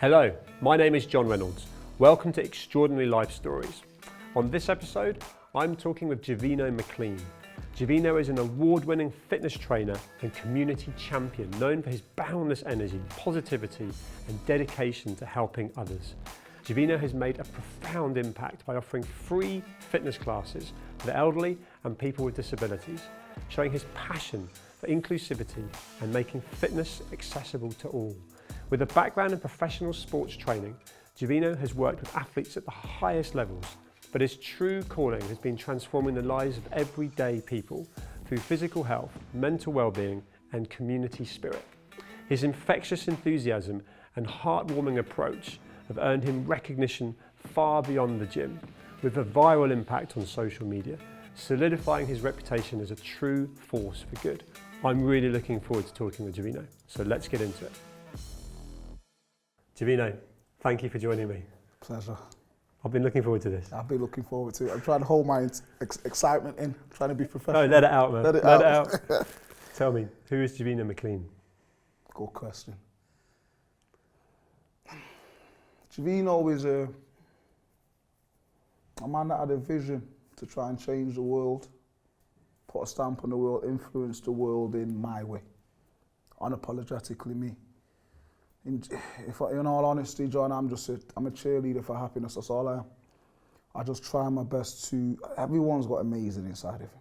Hello, my name is John Reynolds. Welcome to Extraordinary Life Stories. On this episode, I'm talking with Javeno Mclean. Javeno is an award-winning fitness trainer and community champion known for his boundless energy, positivity, and dedication to helping others. Javeno has made a profound impact by offering free fitness classes for the elderly and people with disabilities, showing his passion for inclusivity and making fitness accessible to all. With a background in professional sports training, Javeno has worked with athletes at the highest levels, but his true calling has been transforming the lives of everyday people through physical health, mental well-being, and community spirit. His infectious enthusiasm and heartwarming approach have earned him recognition far beyond the gym, with a viral impact on social media, solidifying his reputation as a true force for good. I'm really looking forward to talking with Javeno, so let's get into it. Javeno, thank you for joining me. Pleasure. I've been looking forward to this. I've been looking forward to it. I'm trying to hold my excitement in, I'm trying to be professional. No, let it out, man. Let it out. Tell me, who is Javeno Mclean? Good question. Javeno is a man that had a vision to try and change the world, put a stamp on the world, influence the world in my way, unapologetically me. In all honesty, John, I'm a cheerleader for happiness, that's all I am. I just try my best to, everyone's got amazing inside of them.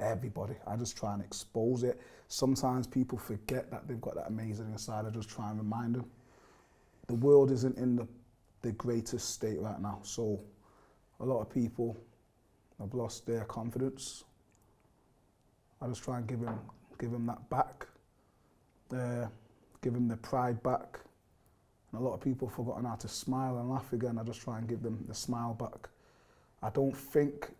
Everybody. I just try and expose it. Sometimes people forget that they've got that amazing inside. I just try and remind them. The world isn't in the greatest state right now, so a lot of people have lost their confidence. I just try and give them that back. Give them their pride back. And a lot of people have forgotten how to smile and laugh again. I just try and give them the smile back. I don't think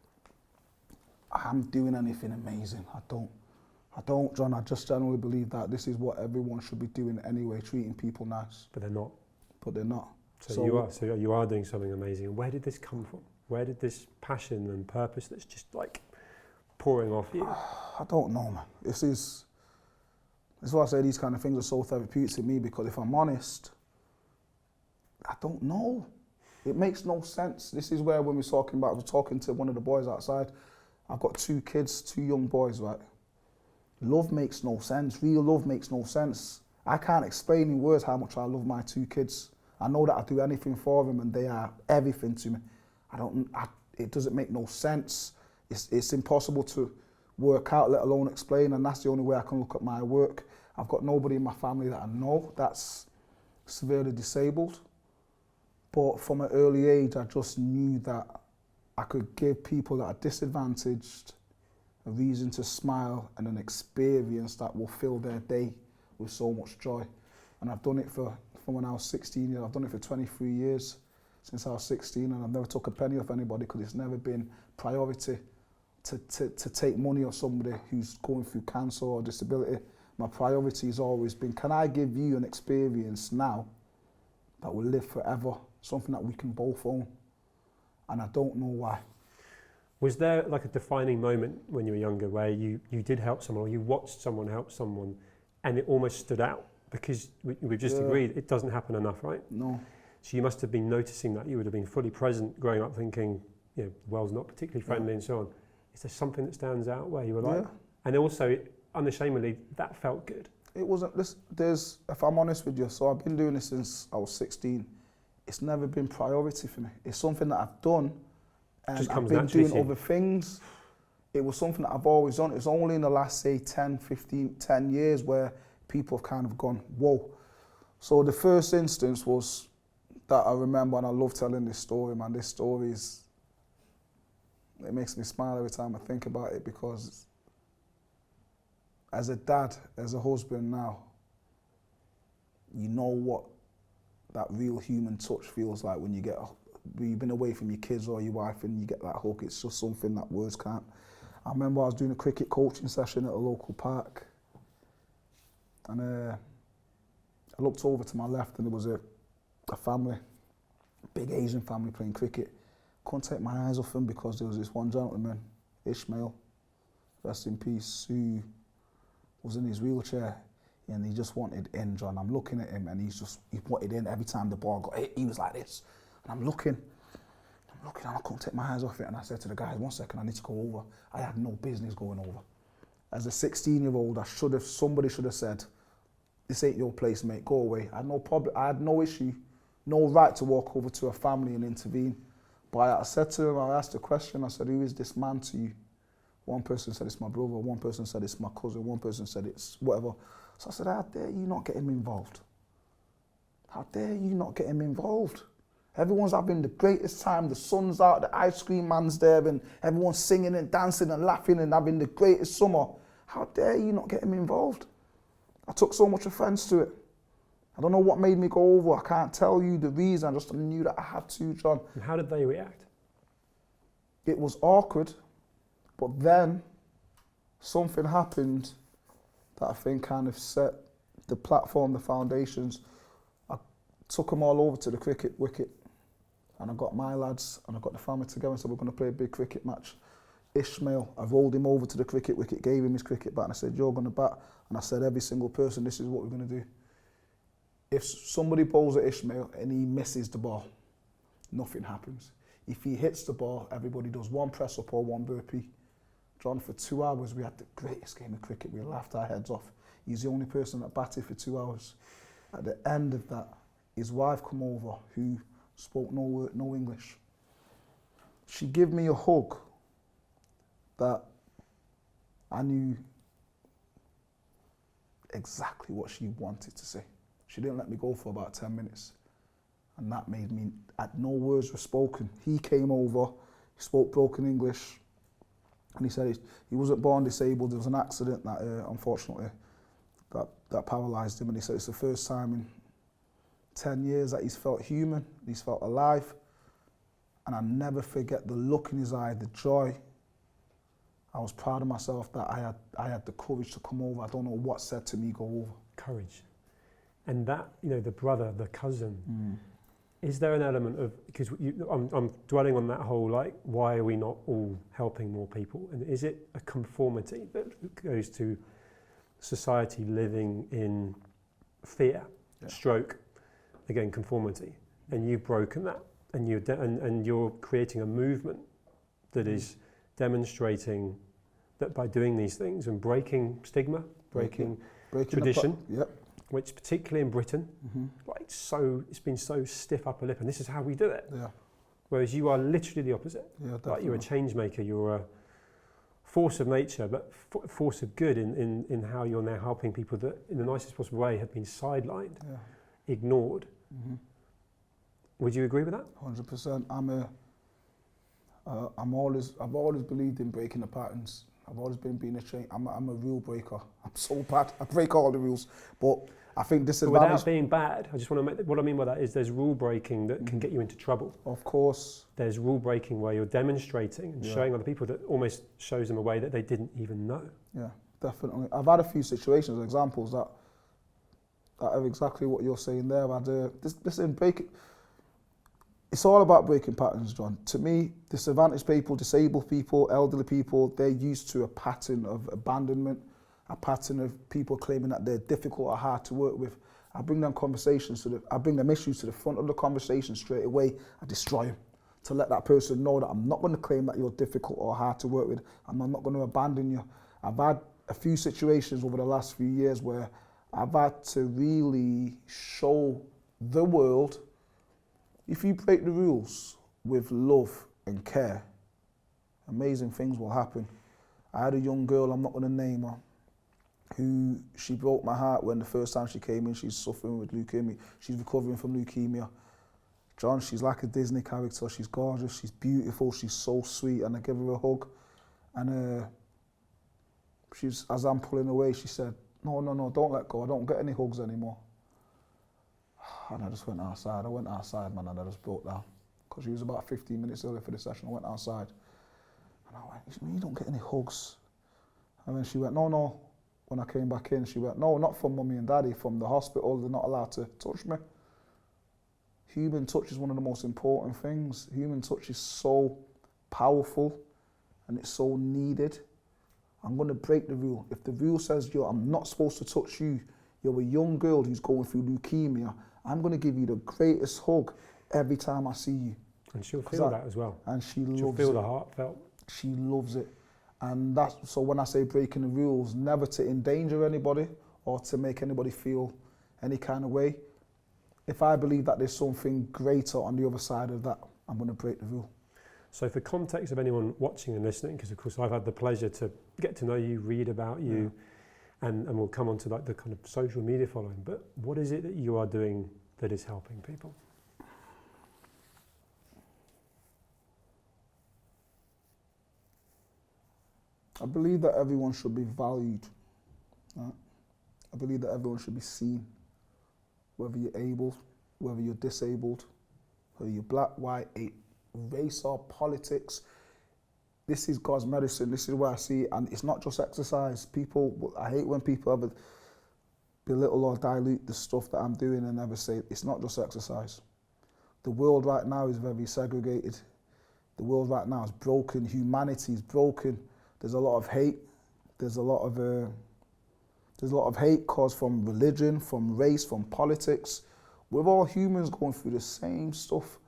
I'm doing anything amazing. I don't, John. I just generally believe that this is what everyone should be doing anyway, treating people nice. But they're not. But they're not. So you are doing something amazing. And where did this come from? Where did this passion and purpose that's just like pouring off you? I don't know, man. That's why I say these kind of things are so therapeutic to me, because if I'm honest, I don't know. It makes no sense. This is where when we're talking to one of the boys outside, I've got 2 kids, 2 young boys, right? Love makes no sense. Real love makes no sense. I can't explain in words how much I love my 2 kids. I know that I do anything for them and they are everything to me. It doesn't make no sense. It's impossible to work out, let alone explain, and that's the only way I can look at my work. I've got nobody in my family that I know that's severely disabled, but from an early age I just knew that I could give people that are disadvantaged a reason to smile and an experience that will fill their day with so much joy. And I've done it from when I was 16 years. I've done it for 23 years, since I was 16, and I've never took a penny off anybody, because it's never been priority to take money off somebody who's going through cancer or disability. My priority has always been, can I give you an experience now that will live forever, something that we can both own? And I don't know why. Was there like a defining moment when you were younger where you did help someone, or you watched someone help someone and it almost stood out? Because we've just agreed it doesn't happen enough, right? No. So you must have been noticing that. You would have been fully present growing up, thinking, the world's not particularly friendly and so on. Is there something that stands out where you were like, and also unashamedly, that felt good? It wasn't, if I'm honest with you, so I've been doing this since I was 16. It's never been priority for me. It's something that I've done, and I've been doing other things. It was something that I've always done. It's only in the last, say, 10 years where people have kind of gone, whoa. So the first instance was that I remember, and I love telling this story, man. This story it makes me smile every time I think about it, because as a dad, as a husband now, you know what that real human touch feels like when you've been away from your kids or your wife and you get that hug. It's just something that words can't. I remember I was doing a cricket coaching session at a local park, and I looked over to my left and there was a family, a big Asian family playing cricket. Couldn't take my eyes off them because there was this one gentleman, Ishmael, rest in peace, who was in his wheelchair. and he just wanted in, John. I'm looking at him, and he wanted in every time the ball got hit. He was like this, and I'm looking, and I couldn't take my eyes off it. And I said to the guys, 1 second, I need to go over. I had no business going over. As a 16-year-old, somebody should have said, this ain't your place, mate, go away. I had no problem, I had no issue, no right to walk over to a family and intervene. But I said to him, I asked a question, I said, who is this man to you? One person said it's my brother, one person said it's my cousin, one person said it's whatever. So I said, how dare you not get him involved? How dare you not get him involved? Everyone's having the greatest time, the sun's out, the ice cream man's there, and everyone's singing and dancing and laughing and having the greatest summer. How dare you not get him involved? I took so much offence to it. I don't know what made me go over. I can't tell you the reason. I just knew that I had to, John. And how did they react? It was awkward, but then something happened that I think kind of set the platform, the foundations. I took them all over to the cricket wicket, and I got my lads and I got the family together and said, we're going to play a big cricket match. Ishmael, I rolled him over to the cricket wicket, gave him his cricket bat, and I said, you're going to bat. And I said, every single person, this is what we're going to do. If somebody bowls at Ishmael and he misses the ball, nothing happens. If he hits the ball, everybody does one press up or one burpee. John, for 2 hours, we had the greatest game of cricket. We laughed our heads off. He's the only person that batted for 2 hours. At the end of that, his wife come over, who spoke no English. She gave me a hug that I knew exactly what she wanted to say. She didn't let me go for about 10 minutes. And that made me, no words were spoken. He came over, he spoke broken English, and he said he wasn't born disabled. There was an accident that, unfortunately, that paralysed him. And he said it's the first time in 10 years that he's felt human, he's felt alive. And I never forget the look in his eye, the joy. I was proud of myself that I had the courage to come over. I don't know what said to me go over. Courage. And that, the brother, the cousin, is there an element of, because I'm dwelling on that whole, why are we not all helping more people? And is it a conformity that goes to society living in fear, stroke, again, conformity? And you've broken that, and you're creating a movement that is demonstrating that by doing these things and breaking stigma, breaking tradition, which particularly in Britain, it's been so stiff upper lip, and this is how we do it. Yeah. Whereas you are literally the opposite. Yeah, definitely. You're a change maker, you're a force of nature, but force of good in how you're now helping people that, in the nicest possible way, have been sidelined, ignored. Would you agree with that? 100%. I've always believed in breaking the patterns. I've always been being a change. I'm a rule breaker. I'm so bad. I break all the rules. But I think disadvantage. Without being bad, I just want to make, what I mean by that is there's rule breaking that can get you into trouble. Of course. There's rule breaking where you're demonstrating and showing other people that almost shows them a way that they didn't even know. Yeah, definitely. I've had a few situations, examples that are exactly what you're saying there. It's all about breaking patterns, John. To me, disadvantaged people, disabled people, elderly people, they're used to a pattern of abandonment, a pattern of people claiming that they're difficult or hard to work with. I bring them issues to the front of the conversation straight away. I destroy them to let that person know that I'm not going to claim that you're difficult or hard to work with. I'm not going to abandon you. I've had a few situations over the last few years where I've had to really show the world, if you break the rules with love and care, amazing things will happen. I had a young girl, I'm not going to name her, who she broke my heart when the first time she came in. She's suffering with leukemia. She's recovering from leukemia. John, she's like a Disney character. She's gorgeous, she's beautiful, she's so sweet, and I give her a hug. And as I'm pulling away, she said, no, don't let go. I don't get any hugs anymore. And I just went outside. I went outside, man, and I just broke down. Because she was about 15 minutes early for the session. I went outside. And I went, you don't get any hugs. And then she went, no. When I came back in, she went, no, not from mummy and daddy, from the hospital. They're not allowed to touch me. Human touch is one of the most important things. Human touch is so powerful and it's so needed. I'm going to break the rule. If the rule says, I'm not supposed to touch you, you're a young girl who's going through leukemia. I'm going to give you the greatest hug every time I see you. And she'll feel that as well. And she'll loves feel it. the heartfelt. She loves it. And that's, so when I say breaking the rules, never to endanger anybody or to make anybody feel any kind of way. If I believe that there's something greater on the other side of that, I'm going to break the rule. So for context of anyone watching and listening, because of course I've had the pleasure to get to know you, read about you, and we'll come on to like the kind of social media following, but what is it that you are doing that is helping people? I believe that everyone should be valued. Right? I believe that everyone should be seen, whether you're able, whether you're disabled, whether you're black, white, race or politics. This is God's medicine. This is where I see it. And it's not just exercise. I hate when people ever belittle or dilute the stuff that I'm doing and never say it's not just exercise. The world right now is very segregated. The world right now is broken. Humanity is broken. There's a lot of hate. There's a lot of hate caused from religion, from race, from politics. We're all humans going through the same stuff.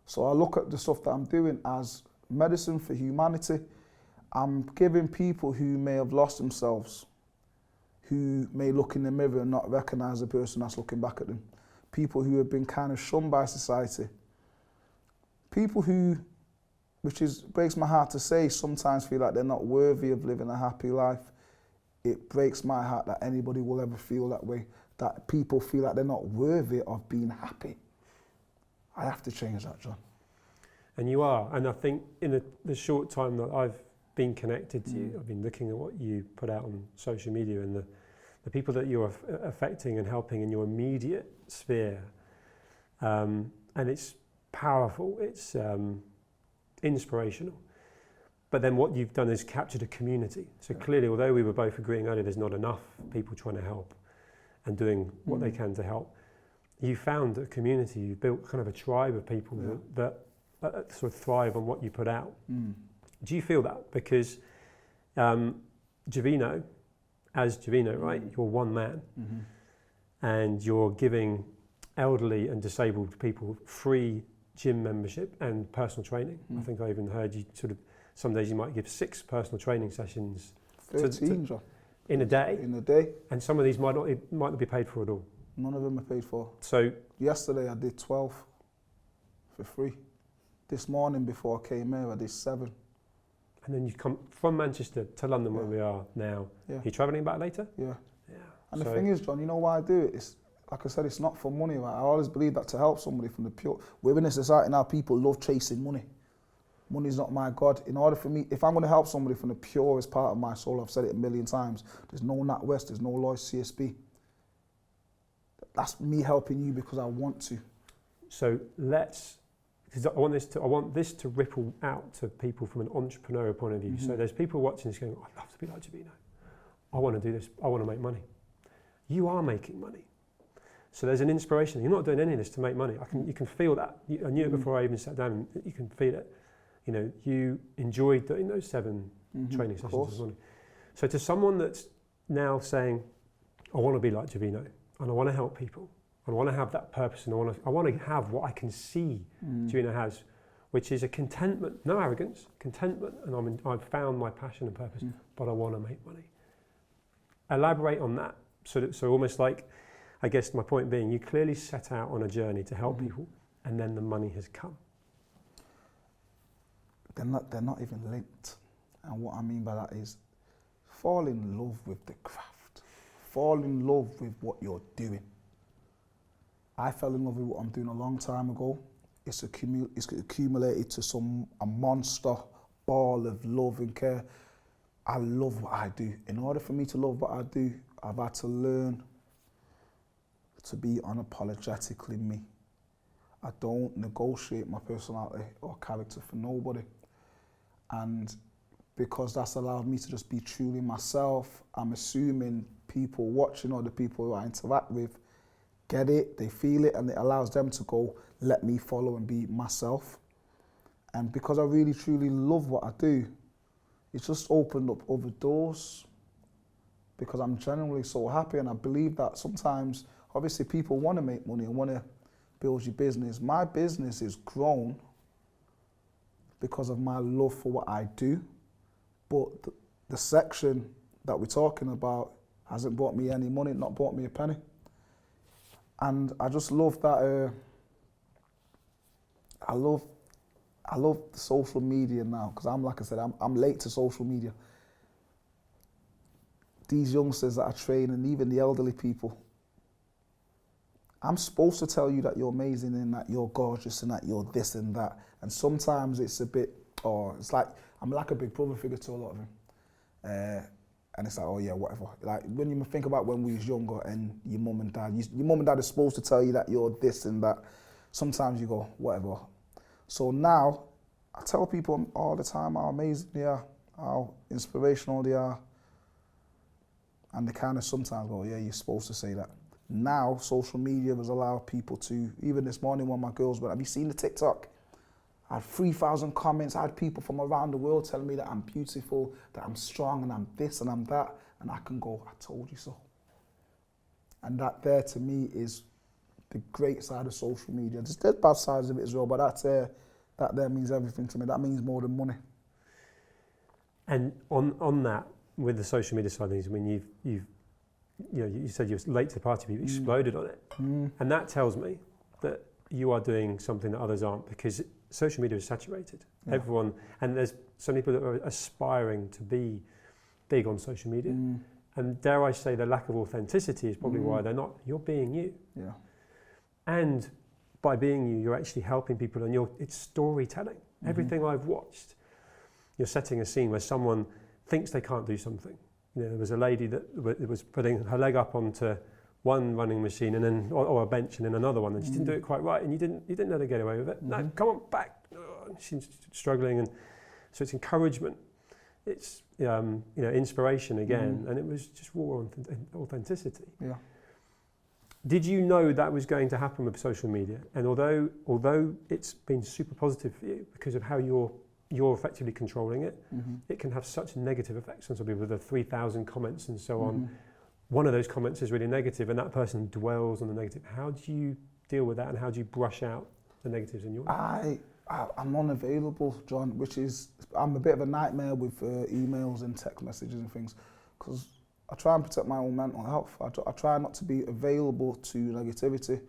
So I look at the stuff that I'm doing as medicine for humanity. I'm giving people who may have lost themselves, who may look in the mirror and not recognize the person that's looking back at them. People who have been kind of shunned by society. People who, breaks my heart to say, sometimes feel like they're not worthy of living a happy life. It breaks my heart that anybody will ever feel that way, that people feel like they're not worthy of being happy. I have to change that, John. And you are, and I think in the short time that I've been connected to you, I've been looking at what you put out on social media and the people that you're affecting and helping in your immediate sphere. And it's powerful, it's inspirational. But then what you've done is captured a community. So clearly, although we were both agreeing earlier, there's not enough people trying to help and doing what they can to help. You found a community, you built kind of a tribe of people that sort of thrive on what you put out. Do you feel that? Because Javeno, as Javeno, right, you're one man and you're giving elderly and disabled people free gym membership and personal training. I think I even heard you sort of, some days you might give 6 personal training sessions 13, John. In a day. In a day. And some of these might not be paid for at all. None of them are paid for. So yesterday I did 12 for free. This morning before I came here I did 7. And then you come from Manchester to London where we are now. Yeah. You're travelling back later? Yeah. And the thing is, John, you know why I do it? It's, like I said, it's not for money. Right? I always believe that to help somebody from the pure... We're in a society now, people love chasing money. Money's not my God. In order for me, if I'm going to help somebody from the purest part of my soul, I've said it a million times, there's no NatWest, there's no Lloyd CSB. That's me helping you because I want to. So because I want this to ripple out to people from an entrepreneurial point of view. So there's people watching this going, I'd love to be like Javeno. I want to do this. I want to make money. You are making money. So there's an inspiration. You're not doing any of this to make money. You can feel that. I knew it before I even sat down. You can feel it. You know, you enjoyed doing those 7 training sessions this morning. So to someone that's now saying, I want to be like Javeno and I want to help people. I want to have that purpose and I want to have what I can see Javeno has, which is a contentment, no arrogance, contentment, and I've found my passion and purpose, but I want to make money. Elaborate on that. So almost like, I guess my point being, you clearly set out on a journey to help people, and then the money has come. They're not even linked. And what I mean by that is, fall in love with the craft. Fall in love with what you're doing. I fell in love with what I'm doing a long time ago. It's accumulated to a monster ball of love and care. I love what I do. In order for me to love what I do, I've had to learn to be unapologetically me. I don't negotiate my personality or character for nobody. And because that's allowed me to just be truly myself, I'm assuming people watching or the people who I interact with get it, they feel it, and it allows them to go, let me follow and be myself. And because I really truly love what I do, it's just opened up other doors. because I'm genuinely so happy, and I believe that sometimes, obviously, people want to make money and want to build your business. My business is grown because of my love for what I do, but the section that we're talking about hasn't brought me any money, not brought me a penny. And I just love that, I love social media now, because like I said, I'm late to social media. These youngsters that I train, and even the elderly people, I'm supposed to tell you that you're amazing and that you're gorgeous and that you're this and that. And sometimes it's a bit, it's like, I'm like a big brother figure to a lot of them. And it's like, oh yeah, whatever. Like when you think about when we was younger and your mum and dad is supposed to tell you that you're this and that. Sometimes you go, whatever. So now, I tell people all the time how amazing they are, how inspirational they are. And they kind of sometimes go, yeah, you're supposed to say that. Now, social media has allowed people to, even this morning when my girls went, have you seen the TikTok? I had 3,000 comments. I had people from around the world telling me that I'm beautiful, that I'm strong, and I'm this and I'm that. And I can go, I told you so. And that there to me is the great side of social media. There's bad sides of it as well, but that there means everything to me. That means more than money. And on that, with the social media side of things, I mean, you said you were late to the party, but you exploded on it. And that tells me that you are doing something that others aren't, because social media is saturated. Yeah. Everyone, and there's so many people that are aspiring to be big on social media. And dare I say, the lack of authenticity is probably why they're not. You're being you. Yeah. And by being you, you're actually helping people, and it's storytelling. Everything I've watched, you're setting a scene where someone thinks they can't do something. You know, there was a lady that was putting her leg up onto one running machine and then, or a bench, and then another one, and she didn't do it quite right, and you didn't let her get away with it. No, come on, back. She's struggling, and so it's encouragement. It's inspiration again, and it was just raw authenticity. Yeah. Did you know that was going to happen with social media? And although it's been super positive for you because of how you're effectively controlling it, it can have such negative effects on some people with the 3,000 comments and so on. One of those comments is really negative, and that person dwells on the negative. How do you deal with that, and how do you brush out the negatives in your life? I'm unavailable, John, I'm a bit of a nightmare with emails and text messages and things, because I try and protect my own mental health. I try not to be available to negativity.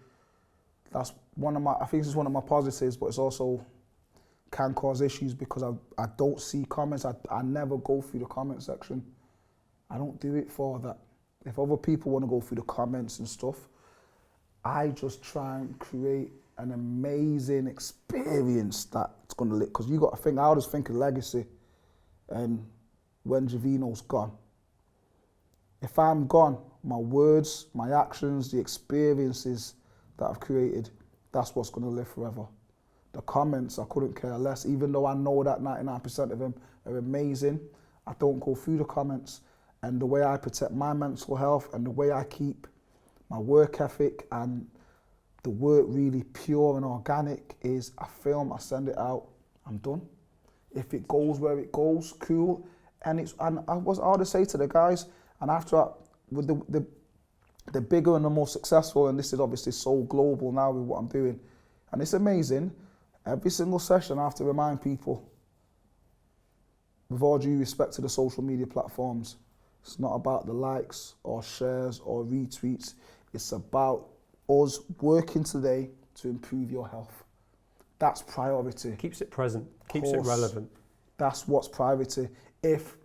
I think it's one of my positives, but it's also can cause issues because I don't see comments. I never go through the comment section. I don't do it for that. If other people want to go through the comments and stuff, I just try and create an amazing experience that's going to live. Because you got to think, I always think of legacy, and when Javeno's gone. If I'm gone, my words, my actions, the experiences that I've created, that's what's going to live forever. The comments, I couldn't care less. Even though I know that 99% of them are amazing, I don't go through the comments. And the way I protect my mental health and the way I keep my work ethic and the work really pure and organic is I film, I send it out, I'm done. If it goes where it goes, cool. And I ought to say to the guys, and with the bigger and the more successful, and this is obviously so global now with what I'm doing, and it's amazing, every single session I have to remind people, with all due respect to the social media platforms, it's not about the likes or shares or retweets. It's about us working today to improve your health. That's priority. Keeps it present, keeps it relevant. That's what's priority. If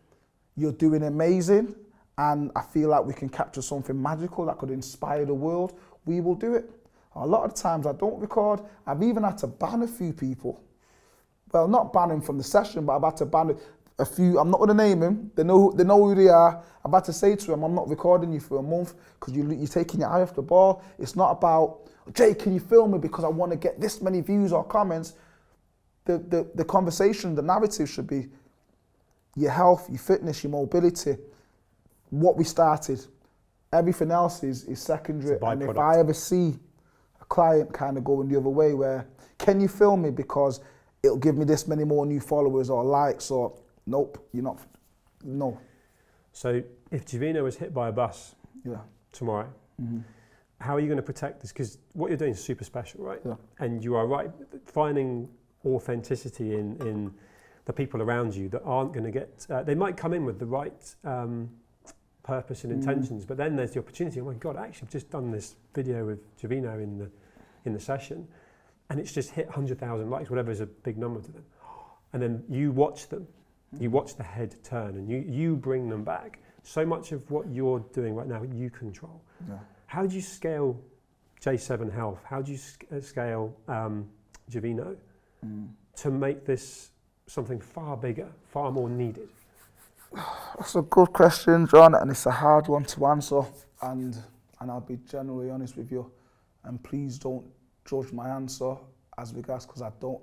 you're doing amazing and I feel like we can capture something magical that could inspire the world, we will do it. A lot of times I don't record. I've even had to ban a few people. Well, not ban them from the session, but I've had to ban a few. I'm not going to name them. They know who they are. I've had to say to them, I'm not recording you for a month because you're taking your eye off the ball. It's not about, Jay, can you film me because I want to get this many views or comments. The conversation, the narrative should be your health, your fitness, your mobility, what we started. Everything else is secondary. And if I ever see a client kind of going the other way where, can you film me because it'll give me this many more new followers or likes or, nope, you're not, no. So if Javeno was hit by a bus tomorrow, how are you going to protect this? Because what you're doing is super special, right? Yeah. And you are right, finding authenticity in the people around you that aren't going to get, they might come in with the right purpose and intentions, but then there's the opportunity, oh my God, actually I've just done this video with Javeno in the session, and it's just hit 100,000 likes, whatever is a big number to them. And then you watch them, you watch the head turn, and you bring them back. So much of what you're doing right now, you control. Yeah. How do you scale J7 Health? How do you scale Javeno to make this something far bigger, far more needed? That's a good question, John, and it's a hard one to answer. And I'll be generally honest with you. And please don't judge my answer as regards, because I don't.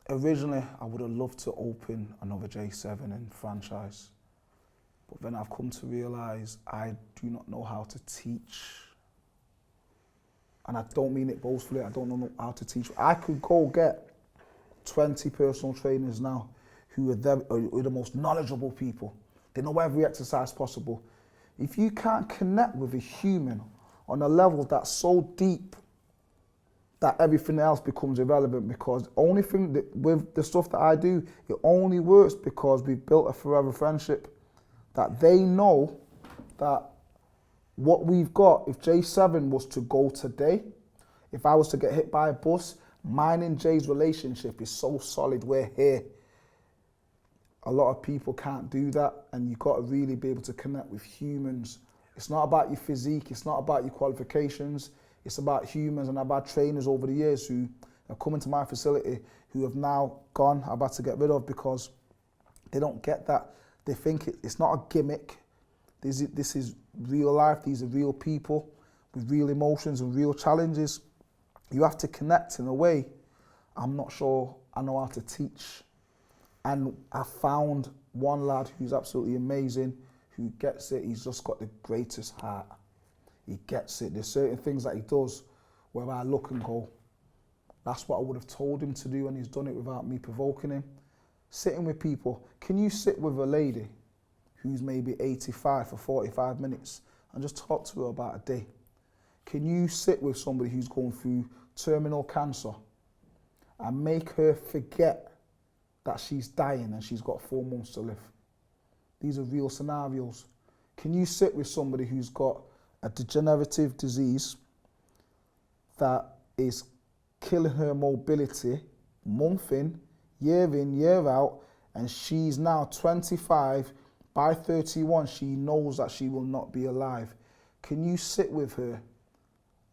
Originally, I would have loved to open another J7 in franchise. But then I've come to realise I do not know how to teach. And I don't mean it boastfully, I don't know how to teach. I could go get 20 personal trainers now who are the most knowledgeable people. They know every exercise possible. If you can't connect with a human on a level that's so deep that everything else becomes irrelevant, because the only thing that with the stuff that I do, it only works because we've built a forever friendship, that they know that what we've got, if J7 was to go today, if I was to get hit by a bus, mine and Jay's relationship is so solid, we're here. A lot of people can't do that, and you've got to really be able to connect with humans. It's not about your physique, it's not about your qualifications, it's about humans. And I've had trainers over the years who have come into my facility who have now gone, I've had to get rid of, because they don't get that. They think it's not a gimmick. This is real life, these are real people with real emotions and real challenges. You have to connect in a way I'm not sure I know how to teach. And I found one lad who's absolutely amazing, who gets it. He's just got the greatest heart. He gets it. There's certain things that he does where I look and go, that's what I would have told him to do, and he's done it without me provoking him. Sitting with people. Can you sit with a lady who's maybe 85 for 45 minutes and just talk to her about a day? Can you sit with somebody who's going through terminal cancer and make her forget that she's dying and she's got 4 months to live? These are real scenarios. Can you sit with somebody who's got a degenerative disease that is killing her mobility month in, year out, and she's now 25, by 31 she knows that she will not be alive? Can you sit with her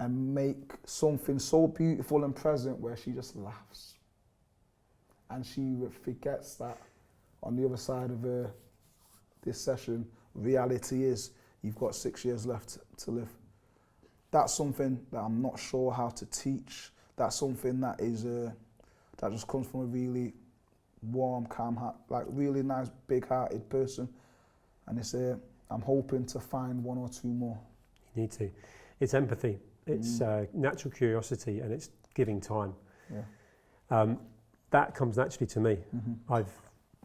and make something so beautiful and present where she just laughs? And she forgets that on the other side of this session, reality is you've got 6 years left to live. That's something that I'm not sure how to teach. That's something that is that just comes from a really warm, calm heart, like really nice, big-hearted person. And it's I'm hoping to find 1 or 2 more. You need to. It's empathy. It's natural curiosity, and it's giving time. Yeah. That comes naturally to me. I've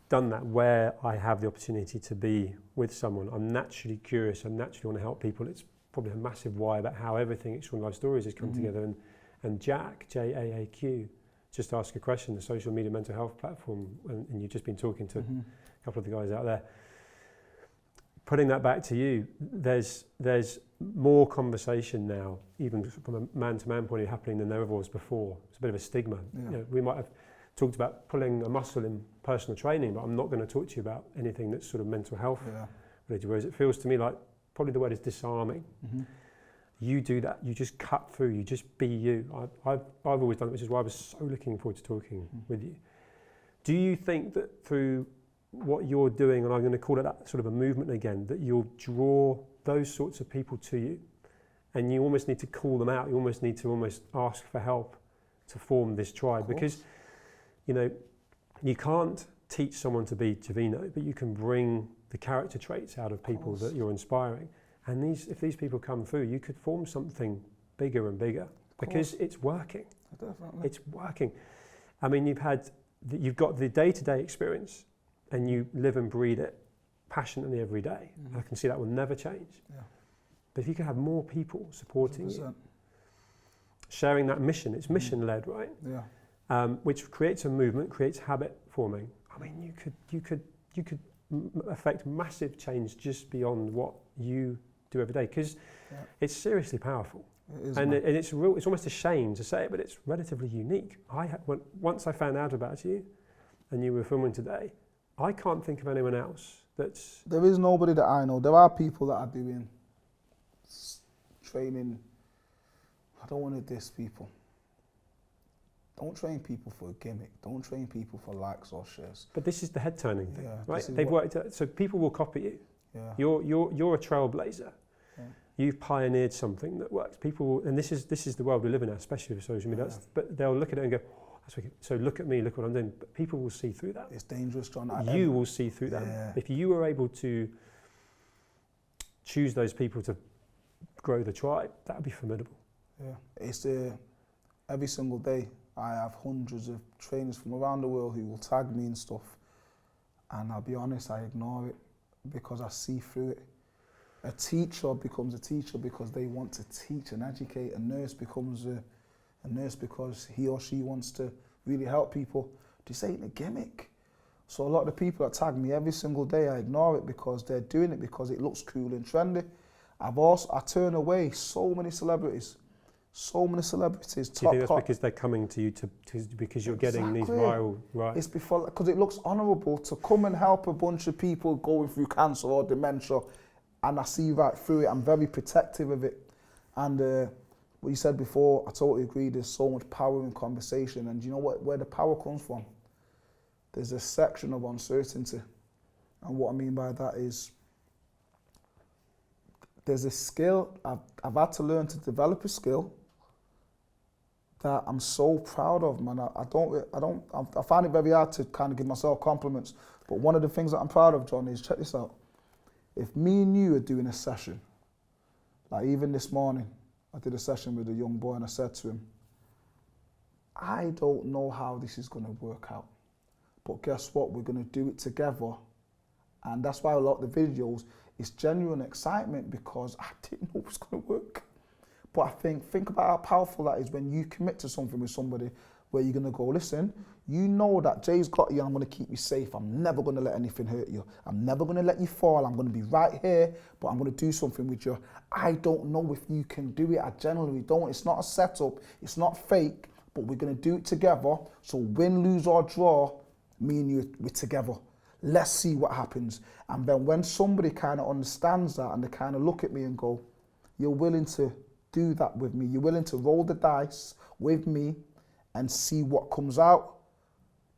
done that where I have the opportunity to be with someone. I'm naturally curious. I naturally want to help people. It's probably a massive why about how everything Extraordinary Life Stories has come together. And Jack, Jaaq, just ask a question, the social media mental health platform, and you've just been talking to a couple of the guys out there. Putting that back to you, there's more conversation now, even from a man-to-man point of view, happening than there ever was before. It's a bit of a stigma. Yeah. You know, we might have talked about pulling a muscle in personal training, but I'm not going to talk to you about anything that's sort of mental health related, whereas it feels to me like probably the word is disarming. You do that, you just cut through, you just be you. I've always done it, which is why I was so looking forward to talking with you. Do you think that through what you're doing, and I'm going to call it that sort of a movement again, that you'll draw those sorts of people to you, and you almost need to call them out, you almost need to ask for help to form this tribe? Because, you know, you can't teach someone to be Javeno, but you can bring the character traits out of people that you're inspiring. And if these people come through, you could form something bigger and bigger, because it's working. Definitely. It's working. I mean, you've got the day-to-day experience, and you live and breathe it. passionately every day. I can see that will never change. Yeah. But if you can have more people supporting 100%. you, sharing that mission, it's mission-led, right? Yeah. Which creates a movement, creates habit forming. I mean, you could affect massive change just beyond what you do every day, because it's seriously powerful. It is, And man. it's almost a shame to say it, but it's relatively unique. Once I found out about you, and you were filming today, I can't think of anyone else that's... There is nobody that I know. There are people that are doing training. I don't want to diss people. Don't train people for a gimmick. Don't train people for likes or shares. But this is the head turning thing, Yeah, right? this is They've what- worked out, so people will copy you. Yeah. You're a trailblazer. Yeah. You've pioneered something that works. People will, and this is the world we live in now, especially with social media. But they'll look at it and go, oh, that's wicked. So look at me, look what I'm doing. But people will see through that. It's dangerous, John. You will see through that. Yeah. If you were able to choose those people to grow the tribe, that would be formidable. Yeah. It's every single day I have hundreds of trainers from around the world who will tag me and stuff, and I'll be honest, I ignore it because I see through it. A teacher becomes a teacher because they want to teach and educate. A nurse becomes a nurse because he or she wants to really help people. This ain't a gimmick. So a lot of the people that tag me every single day, I ignore it because they're doing it because it looks cool and trendy. I turn away so many celebrities. So many celebrities. Do you think that's because they're coming to you because you're getting these viral, right? It's because it looks honourable to come and help a bunch of people going through cancer or dementia, and I see right through it. I'm very protective of it. And what you said before, I totally agree. There's so much power in conversation, and you know where the power comes from? There's a section of uncertainty, and what I mean by that is there's a skill I've had to learn to develop a skill that I'm so proud of, man. I find it very hard to kind of give myself compliments. But one of the things that I'm proud of, John, is check this out. If me and you are doing a session, like even this morning, I did a session with a young boy and I said to him, I don't know how this is going to work out, but guess what? We're going to do it together. And that's why a lot of the videos, it's genuine excitement because I didn't know it was going to work. But I think about how powerful that is when you commit to something with somebody where you're going to go, listen, you know that Jay's got you, I'm going to keep you safe. I'm never going to let anything hurt you. I'm never going to let you fall. I'm going to be right here, but I'm going to do something with you. I don't know if you can do it. I generally don't. It's not a setup. It's not fake, but we're going to do it together. So win, lose or draw, me and you, we're together. Let's see what happens. And then when somebody kind of understands that and they kind of look at me and go, you're willing to do that with me, you're willing to roll the dice with me and see what comes out,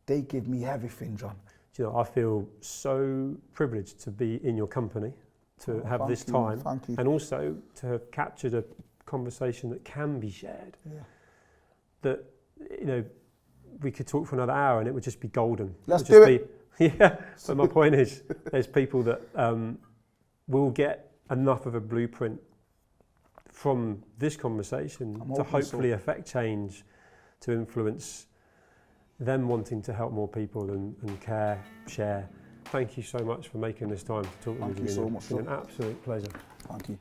they give me everything, John. Do you know, I feel so privileged to be in your company, to have this time, and also to have captured a conversation that can be shared. Yeah. That, you know, we could talk for another hour and it would just be golden. Let's do it. Yeah, but my point is, there's people that will get enough of a blueprint from this conversation to hopefully affect change, to influence them wanting to help more people and care, share. Thank you so much for making this time to talk with me. Thank you so much. It's been an absolute pleasure. Thank you.